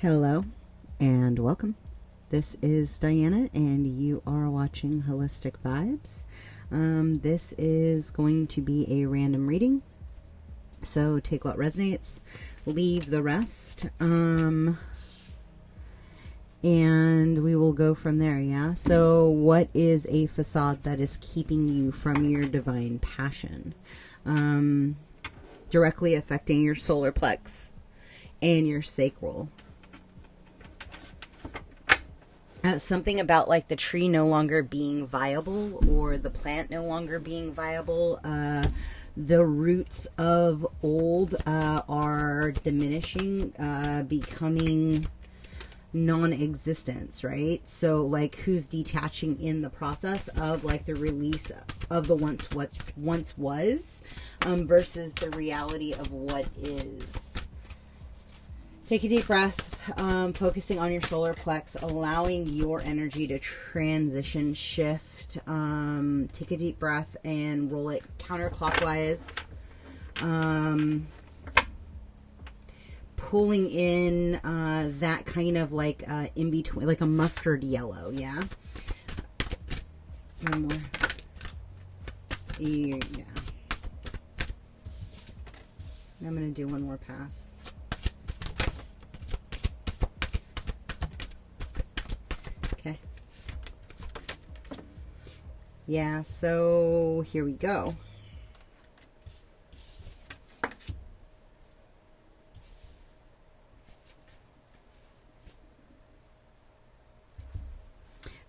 Hello and welcome. This is Diana and you are watching Holistic Vibes. This is going to be a random reading, so take what resonates, leave the rest, and we will go from there. Yeah, so what is a facade that is keeping you from your divine passion, directly affecting your solar plex and your sacral? Something about like the tree no longer being viable or the plant no longer being viable. The roots of old are diminishing, becoming non-existence, right? So like who's detaching in the process of like the release of the once was versus the reality of what is. Take a deep breath, focusing on your solar plex, allowing your energy to transition, shift. Take a deep breath and roll it counterclockwise. Pulling in that kind of like in between, like a mustard yellow, yeah? One more. Yeah. I'm going to do one more pass. Okay. Yeah, so here we go.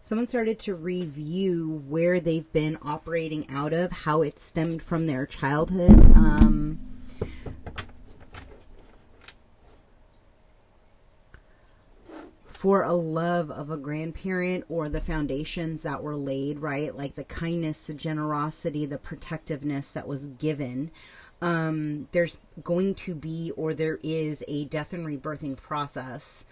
Someone started to review where they've been operating out of, how it stemmed from their childhood. For a love of a grandparent or the foundations that were laid, right? Like the kindness, the generosity, the protectiveness that was given. There's going to be, or there is, a death and rebirthing process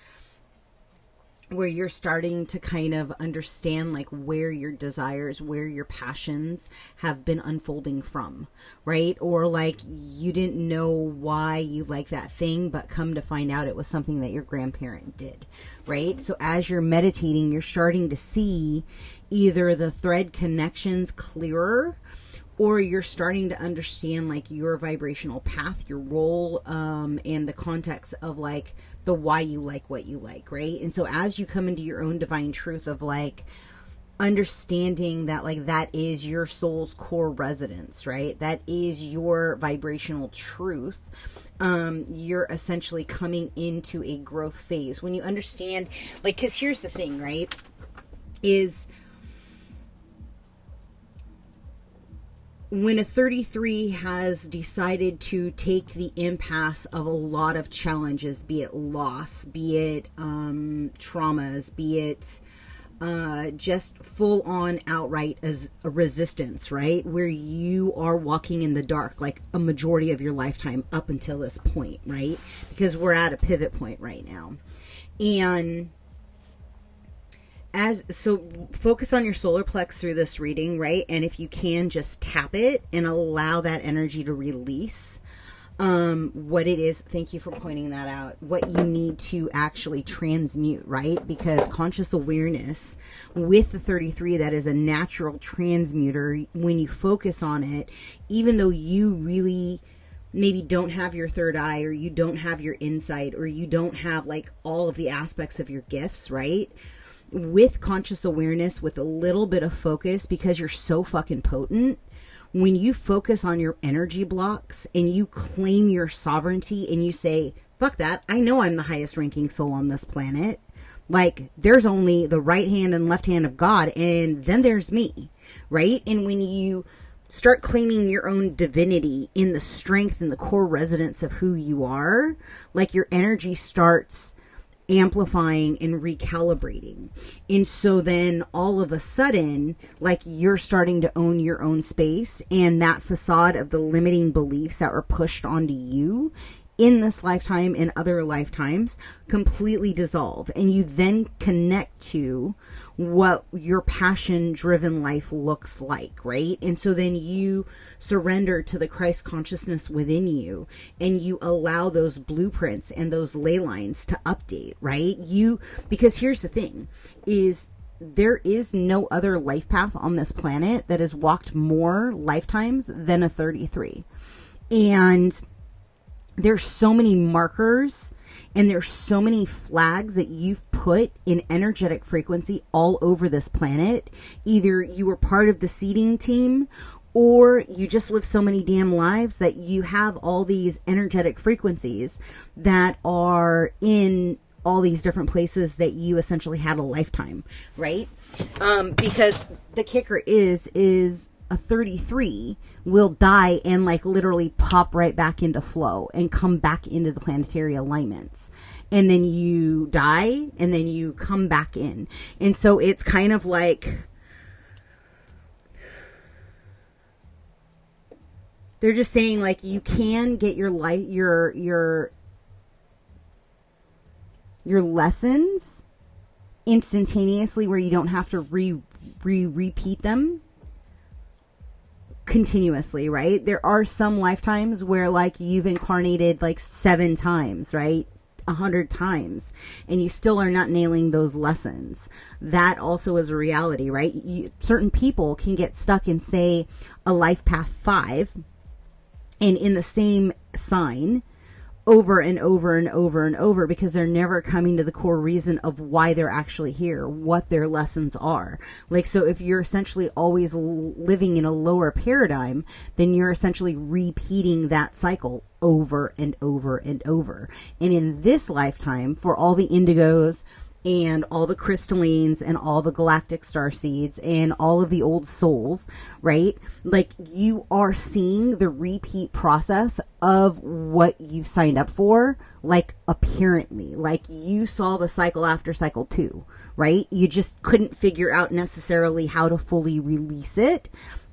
where you're starting to kind of understand like where your desires, where your passions have been unfolding from, right? Or like you didn't know why you like that thing, but come to find out it was something that your grandparent did, right? So as you're meditating, you're starting to see either the thread connections clearer, or you're starting to understand like your vibrational path, your role, and the context of like the why you like what you like, right? And so as you come into your own divine truth of like understanding that like that is your soul's core residence, right? That is your vibrational truth. You're essentially coming into a growth phase when you understand, like, because here's the thing, right? Is when a 33 has decided to take the impasse of a lot of challenges, be it loss, be it traumas, be it just full on outright as a resistance, right? Where you are walking in the dark like a majority of your lifetime up until this point, right? Because we're at a pivot point right now. And so focus on your solar plex through this reading, right? And if you can, just tap it and allow that energy to release what it is. Thank you for pointing that out. What you need to actually transmute, right? Because conscious awareness with the 33, that is a natural transmuter. When you focus on it, even though you really maybe don't have your third eye, or you don't have your insight, or you don't have like all of the aspects of your gifts, right? With conscious awareness, with a little bit of focus, because you're so fucking potent, when you focus on your energy blocks and you claim your sovereignty and you say, fuck that, I know I'm the highest ranking soul on this planet. Like, there's only the right hand and left hand of God, and then there's me, right? And when you start claiming your own divinity in the strength and the core resonance of who you are, like your energy starts amplifying and recalibrating. And so then all of a sudden, like, you're starting to own your own space, and that facade of the limiting beliefs that were pushed onto you in this lifetime and other lifetimes completely dissolve, and you then connect to what your passion driven life looks like, right? And so then you surrender to the Christ consciousness within you, and you allow those blueprints and those ley lines to update, right? Because here's the thing is, there is no other life path on this planet that has walked more lifetimes than a 33. And there's so many markers and there's so many flags that you've put in energetic frequency all over this planet. Either you were part of the seeding team, or you just live so many damn lives that you have all these energetic frequencies that are in all these different places that you essentially had a lifetime, right? Because the kicker is a 33 will die and like literally pop right back into flow and come back into the planetary alignments. And then you die and then you come back in. And so it's kind of like, they're just saying like, you can get your life, your lessons instantaneously, where you don't have to repeat them continuously, right? There are some lifetimes where like you've incarnated like 7 times, right? 100 times, and you still are not nailing those lessons. That also is a reality, right? Certain people can get stuck in, say, a life path 5 and in the same sign over and over and over and over, because they're never coming to the core reason of why they're actually here, what their lessons are. Like, so if you're essentially always living in a lower paradigm, then you're essentially repeating that cycle over and over and over. And in this lifetime, for all the indigos and all the crystallines and all the galactic star seeds and all of the old souls, right? Like, you are seeing the repeat process of what you signed up for, like, apparently. Like, you saw the cycle after cycle 2, right? You just couldn't figure out necessarily how to fully release it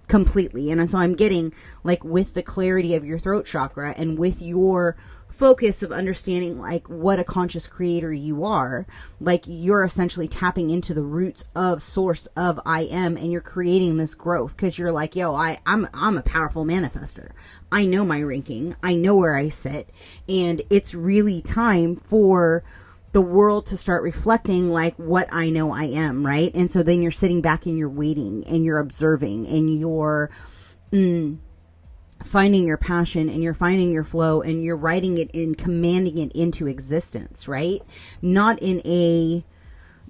completely. And so I'm getting, like, with the clarity of your throat chakra and with your focus of understanding like what a conscious creator you are, like you're essentially tapping into the roots of source of I am, and you're creating this growth because you're like, yo, I'm a powerful manifester. I know my ranking. I know where I sit, and it's really time for the world to start reflecting like what I know I am, right? And so then you're sitting back and you're waiting and you're observing and you're finding your passion and you're finding your flow and you're writing it in, commanding it into existence, right? Not in a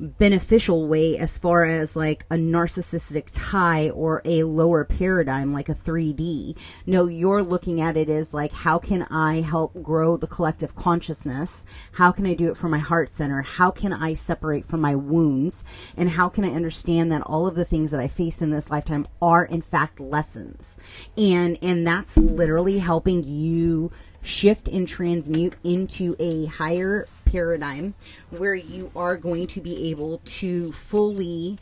beneficial way as far as like a narcissistic tie or a lower paradigm like a 3D. No, you're looking at it as like, how can I help grow the collective consciousness? How can I do it from my heart center? How can I separate from my wounds? And how can I understand that all of the things that I face in this lifetime are in fact lessons? And that's literally helping you shift and transmute into a higher paradigm where you are going to be able to fully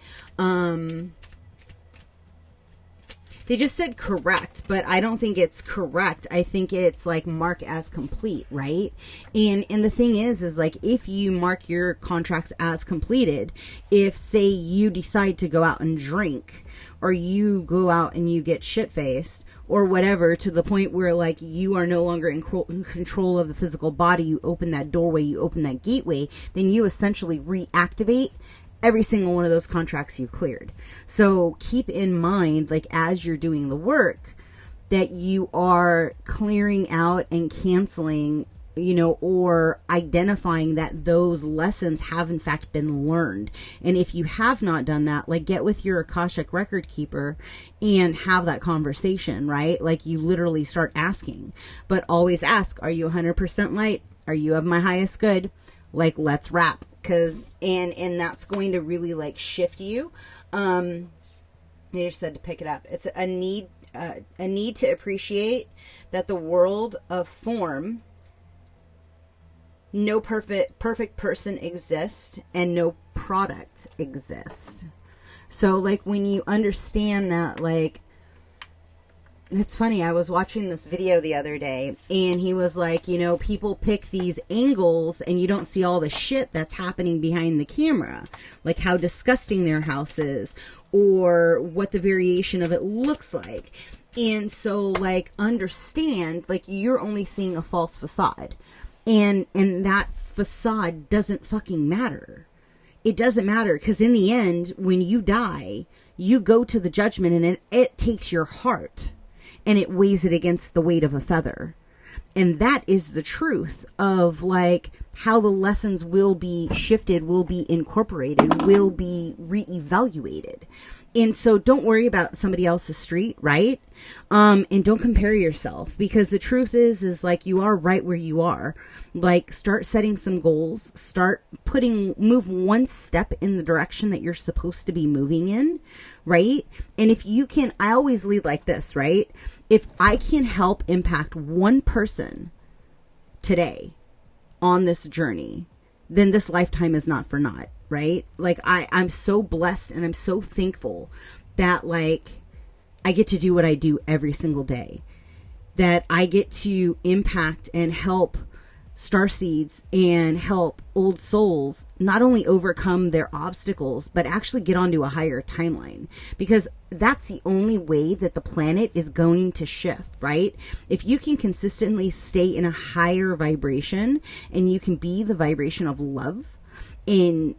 they just said correct, but I don't think it's correct. I think it's like mark as complete, right? And the thing is like, if you mark your contracts as completed, if say you decide to go out and drink, or you go out and you get shit-faced or whatever, to the point where like you are no longer in control of the physical body, you open that doorway, you open that gateway, then you essentially reactivate every single one of those contracts you cleared. So keep in mind, like as you're doing the work, that you are clearing out and canceling, you know, or identifying that those lessons have in fact been learned. And if you have not done that, like get with your Akashic record keeper and have that conversation, right? Like you literally start asking, but always ask, are you 100% light? Are you of my highest good? Like, let's wrap. And that's going to really like shift you. They just said to pick it up. It's a need to appreciate that the world of form, no perfect person exists and no product exists. So like when you understand that, like It's funny, I was watching this video the other day, and he was like, you know, people pick these angles and you don't see all the shit that's happening behind the camera, like how disgusting their house is or what the variation of it looks like. And so, like, understand, like, you're only seeing a false facade, and that facade doesn't fucking matter. It doesn't matter, because in the end, when you die, you go to the judgment, and it takes your heart and it weighs it against the weight of a feather. And that is the truth of, like, how the lessons will be shifted, will be incorporated, will be reevaluated. And so don't worry about somebody else's street, right? And don't compare yourself, because the truth is like, you are right where you are. Like, start setting some goals, move one step in the direction that you're supposed to be moving in, right? And if you can, I always lead like this, right? If I can help impact one person today on this journey, then this lifetime is not for naught, right? Like, I'm so blessed and I'm so thankful that, like, I get to do what I do every single day, that I get to impact and help starseeds and help old souls not only overcome their obstacles, but actually get onto a higher timeline, because that's the only way that the planet is going to shift, right? If you can consistently stay in a higher vibration, and you can be the vibration of love, and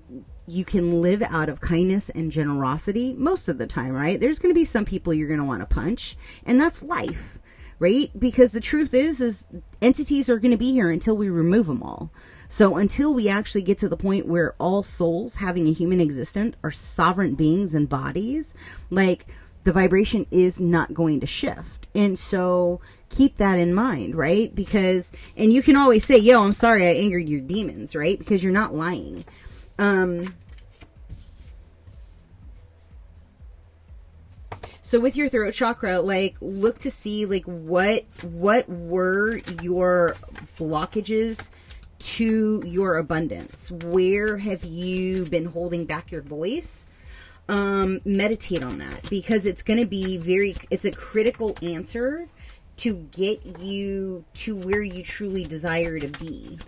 you can live out of kindness and generosity most of the time, right? There's going to be some people you're going to want to punch, and that's life, right? Because the truth is entities are going to be here until we remove them all. So until we actually get to the point where all souls having a human existence are sovereign beings and bodies, like, the vibration is not going to shift. And so keep that in mind, right? Because, and you can always say, yo, I'm sorry I angered your demons, right? Because you're not lying. So with your throat chakra, like, look to see, like, what were your blockages to your abundance? Where have you been holding back your voice? Meditate on that, because it's going to be it's a critical answer to get you to where you truly desire to be,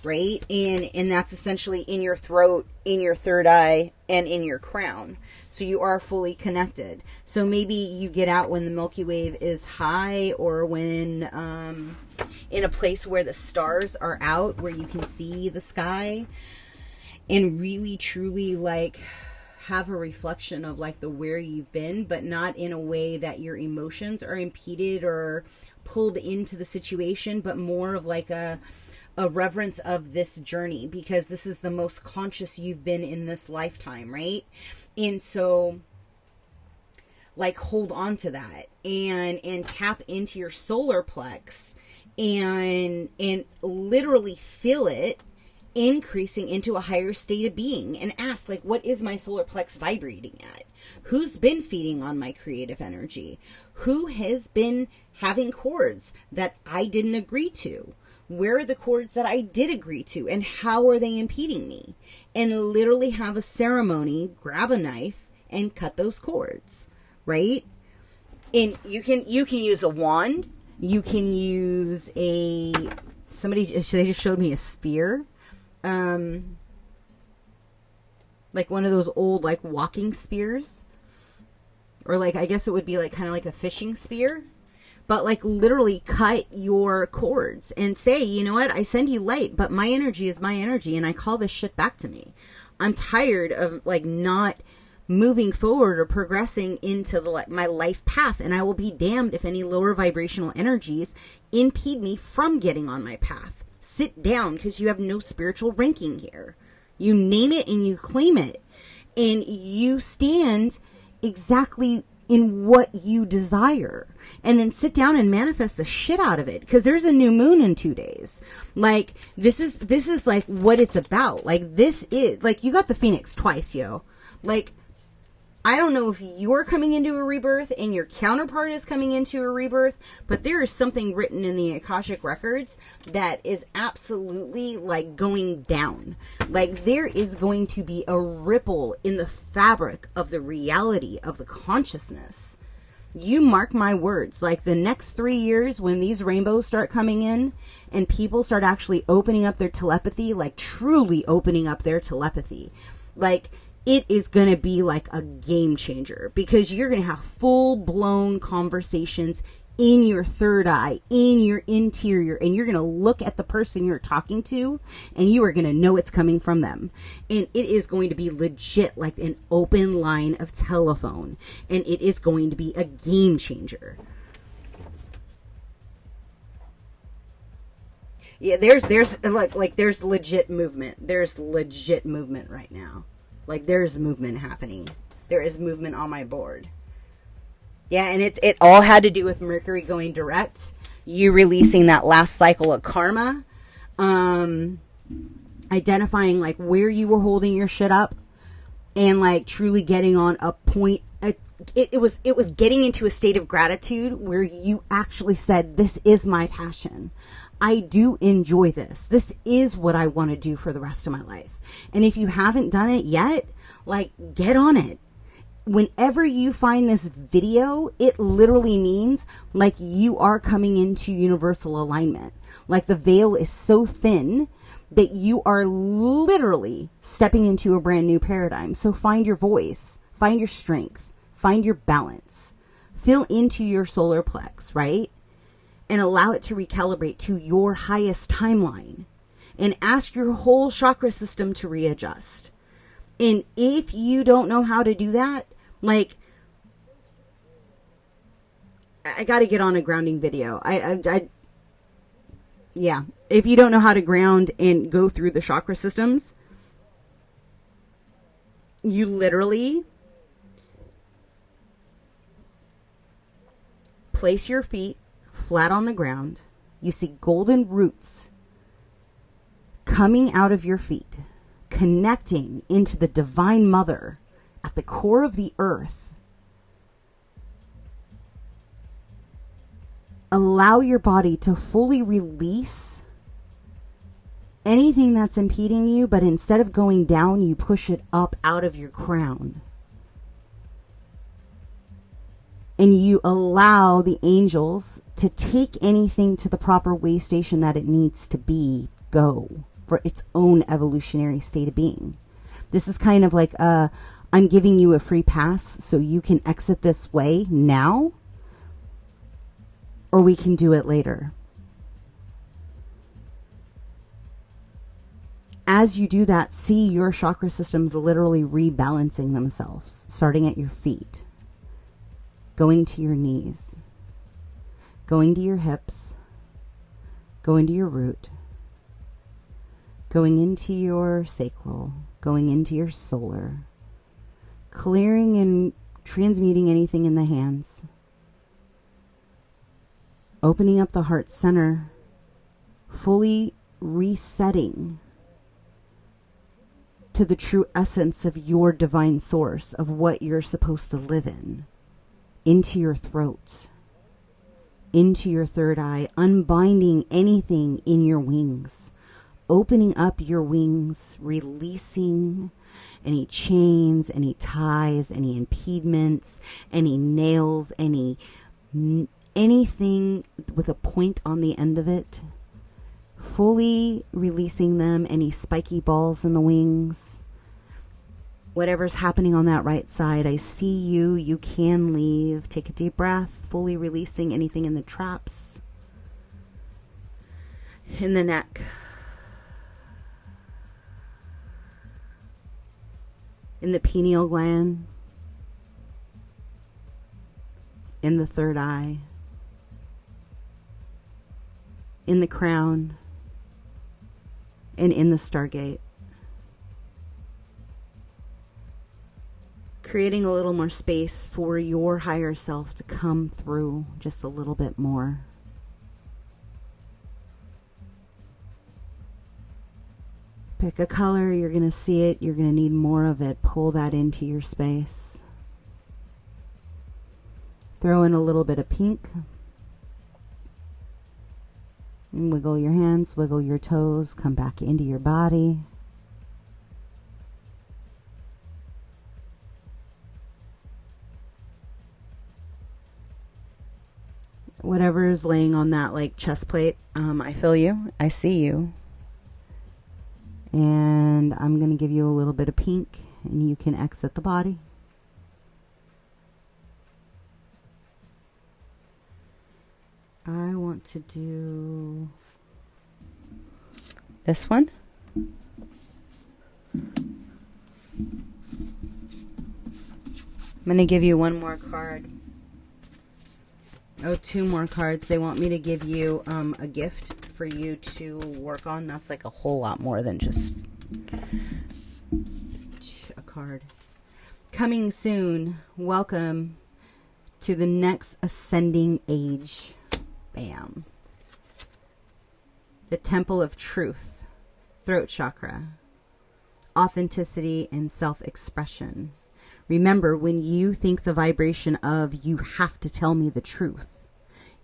right? And that's essentially in your throat, in your third eye, and in your crown. So you are fully connected. So maybe you get out when the Milky Way is high, or when in a place where the stars are out, where you can see the sky, and really truly, like, have a reflection of, like, the where you've been, but not in a way that your emotions are impeded or pulled into the situation, but more of like a reverence of this journey, because this is the most conscious you've been in this lifetime, right? And so, like, hold on to that and tap into your solar plex and literally feel it increasing into a higher state of being, and ask, like, what is my solar plex vibrating at? Who's been feeding on my creative energy? Who has been having chords that I didn't agree to? Where are the chords that I did agree to, and how are they impeding me? And literally have a ceremony, grab a knife and cut those chords, right? And you can use a wand, you can use they just showed me a spear. Like one of those old, like, walking spears, or, like, I guess it would be like kind of like a fishing spear, but, like, literally cut your cords and say, you know what, I send you light, but my energy is my energy, and I call this shit back to me. I'm tired of, like, not moving forward or progressing into my life path, and I will be damned if any lower vibrational energies impede me from getting on my path. Sit down, because you have no spiritual ranking here. You name it and you claim it, and you stand exactly in what you desire, and then sit down and manifest the shit out of it, because there's a new moon in 2 days. Like, this is like what it's about. Like, this is like, you got the phoenix twice, yo. Like, I don't know if you're coming into a rebirth and your counterpart is coming into a rebirth, but there is something written in the Akashic records that is absolutely, like, going down. Like, there is going to be a ripple in the fabric of the reality of the consciousness You mark my words, like the next 3 years when these rainbows start coming in and people start actually opening up their telepathy, like truly opening up their telepathy, like it is going to be like a game changer, because you're going to have full blown conversations in your third eye, in your interior, and you're going to look at the person you're talking to and you are going to know it's coming from them. And it is going to be legit like an open line of telephone, and it is going to be a game changer. Yeah, there's legit movement. There's legit movement right now. Like there's movement happening. There is movement on my board. Yeah, and it all had to do with Mercury going direct, you releasing that last cycle of karma, identifying like where you were holding your shit up, and like truly getting on a point. It was getting into a state of gratitude where you actually said, this is my passion. I do enjoy this. This is what I want to do for the rest of my life. And if you haven't done it yet, like get on it. Whenever you find this video, it literally means like you are coming into universal alignment. Like the veil is so thin that you are literally stepping into a brand new paradigm. So find your voice, find your strength, find your balance, fill into your solar plex, right? And allow it to recalibrate to your highest timeline, and ask your whole chakra system to readjust. And if you don't know how to do that, like, I got to get on a grounding video. Yeah. If you don't know how to ground and go through the chakra systems, you literally place your feet flat on the ground. You see golden roots coming out of your feet, connecting into the Divine Mother at the core of the earth. Allow your body to fully release anything that's impeding you, but instead of going down, you push it up out of your crown. And you allow the angels to take anything to the proper way station that it needs to go for its own evolutionary state of being. This is kind of like I'm giving you a free pass so you can exit this way now, or we can do it later. As you do that, see your chakra systems literally rebalancing themselves, starting at your feet, going to your knees, going to your hips, going to your root, going into your sacral, going into your solar, clearing and transmuting anything in the hands, opening up the heart center, fully resetting to the true essence of your divine source, of what you're supposed to live in, into your throat, into your third eye, unbinding anything in your wings, opening up your wings, releasing any chains, any ties, any impediments, any nails, anything with a point on the end of it, fully releasing them, any spiky balls in the wings, whatever's happening on that right side. I see you. You can leave. Take a deep breath, fully releasing anything in the traps, in the neck, in the pineal gland, in the third eye, in the crown, and in the stargate. Creating a little more space for your higher self to come through just a little bit more. Pick a color, you're going to see it, you're going to need more of it. Pull that into your space. Throw in a little bit of pink. And wiggle your hands, wiggle your toes, come back into your body. whatever's laying on that like chest plate, I feel you. I see you. And I'm going to give you a little bit of pink, and you can exit the body. I want to do this one. I'm going to give you one more card. Oh, two more cards. They want me to give you a gift for you to work on. That's like a whole lot more than just a card. Coming soon. Welcome to the next ascending age. Bam. The Temple of Truth. Throat chakra. Authenticity and self-expression. Remember, when you think the vibration of you have to tell me the truth,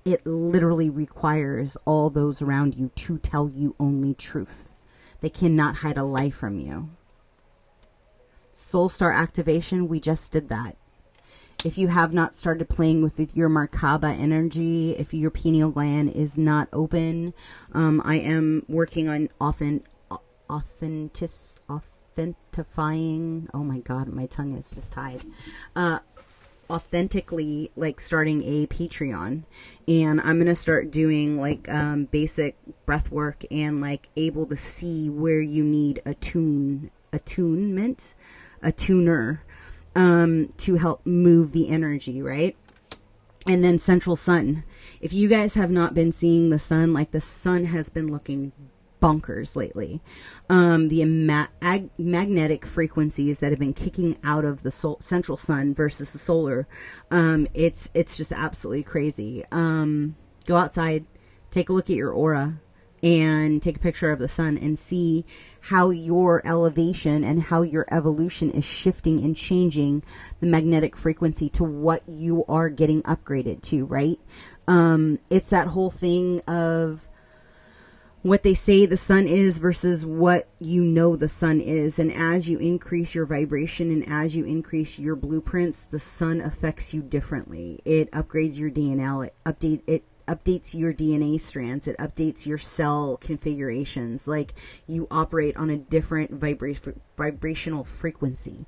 it literally requires all those around you to tell you only truth. They cannot hide a lie from you. Soul Star activation, we just did that. If you have not started playing with your Merkaba energy, if your pineal gland is not open, I am working on authentifying. Oh my God, my tongue is just tied. Authentically, like starting a Patreon, and I'm gonna start doing like basic breath work and like able to see where you need a tuner to help move the energy, right? And then central sun. If you guys have not been seeing the sun, like the sun has been looking bonkers lately. The magnetic frequencies that have been kicking out of the central sun versus the solar, it's just absolutely crazy. Go outside, take a look at your aura, and take a picture of the sun and see how your elevation and how your evolution is shifting and changing the magnetic frequency to what you are getting upgraded to, right? It's that whole thing of what they say the sun is versus what you know the sun is. And as you increase your vibration and as you increase your blueprints, the sun affects you differently. It upgrades your DNA. It updates your DNA strands. It updates your cell configurations. Like, you operate on a different vibrational frequency.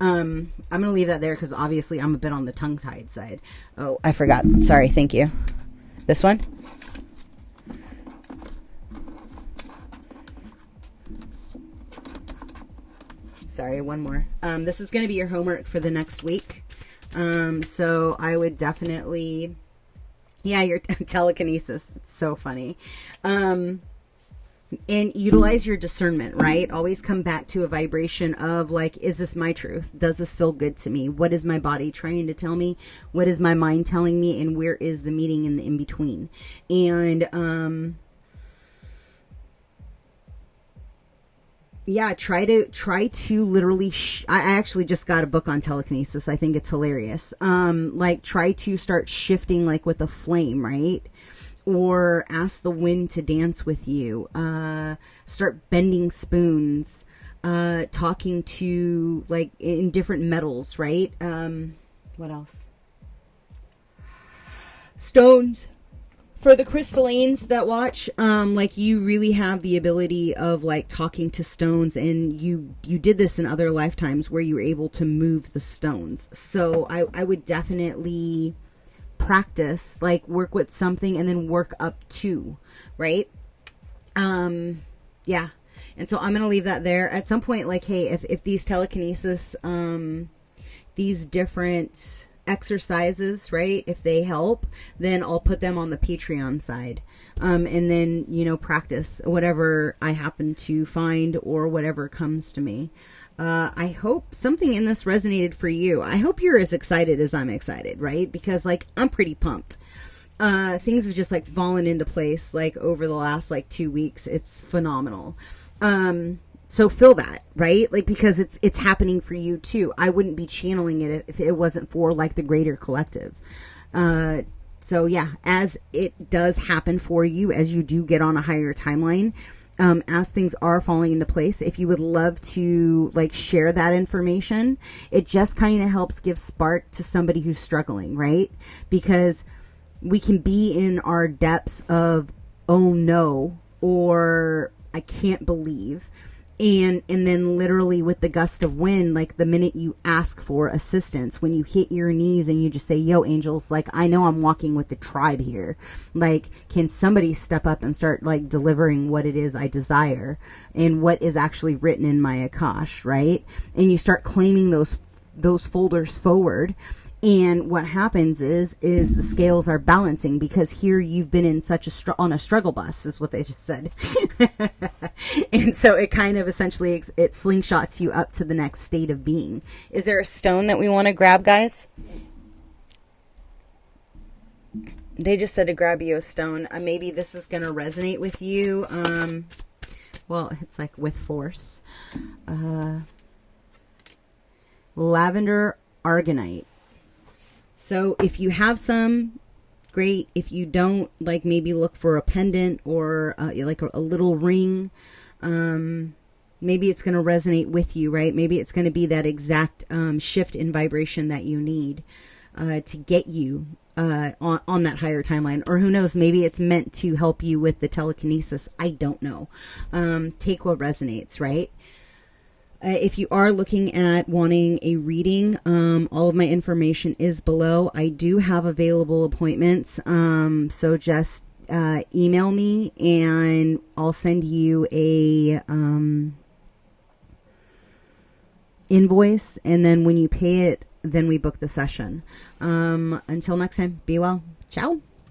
I'm going to leave that there because obviously I'm a bit on the tongue-tied side. Oh, I forgot. Sorry. Thank you. This one? Sorry, one more. This is going to be your homework for the next week. So I would definitely... Yeah, your telekinesis. It's so funny. And utilize your discernment, right? Always come back to a vibration of like, is this my truth? Does this feel good to me? What is my body trying to tell me? What is my mind telling me? And where is the meeting in the in-between? And, yeah, try to literally, I actually just got a book on telekinesis. I think it's hilarious. Like, try to start shifting like with a flame, right? Or ask the wind to dance with you. Start bending spoons, talking to like in different metals, right? What else? Stones. For the crystallines that watch, like, you really have the ability of like talking to stones, and you did this in other lifetimes where you were able to move the stones. So I would definitely practice, like, work with something and then work up to, right? Yeah. And so I'm going to leave that there. At some point, like, hey, if these telekinesis, these different exercises, right, if they help, then I'll put them on the Patreon side, and then, you know, practice whatever I happen to find or whatever comes to me. I hope something in this resonated for you. I hope you're as excited as I'm excited, right? Because like, I'm pretty pumped. Things have just like fallen into place like over the last like 2 weeks. It's phenomenal. So feel that, right? Like, because it's happening for you too. I wouldn't be channeling it if it wasn't for like the greater collective. So yeah, as it does happen for you, as you do get on a higher timeline, as things are falling into place, if you would love to like share that information, it just kind of helps give spark to somebody who's struggling, right? Because we can be in our depths of, oh no, or I can't believe. And then literally with the gust of wind, like the minute you ask for assistance, when you hit your knees and you just say, yo, angels, like, I know I'm walking with the tribe here. Like, can somebody step up and start like delivering what it is I desire and what is actually written in my Akash, right? And you start claiming those folders forward. And what happens is the scales are balancing, because here you've been in such on a struggle bus, is what they just said. And so it kind of essentially, it slingshots you up to the next state of being. Is there a stone that we want to grab, guys? They just said to grab you a stone. Maybe this is going to resonate with you. Well, it's like with force. Lavender argonite. So if you have some, great. If you don't, like, maybe look for a pendant or like a little ring. Maybe it's going to resonate with you, right? Maybe it's going to be that exact shift in vibration that you need to get you on that higher timeline. Or who knows, maybe it's meant to help you with the telekinesis. I don't know. Take what resonates, right? If you are looking at wanting a reading, all of my information is below. I do have available appointments, so just email me and I'll send you a invoice, and then when you pay it, then we book the session. Until next time, be well. Ciao.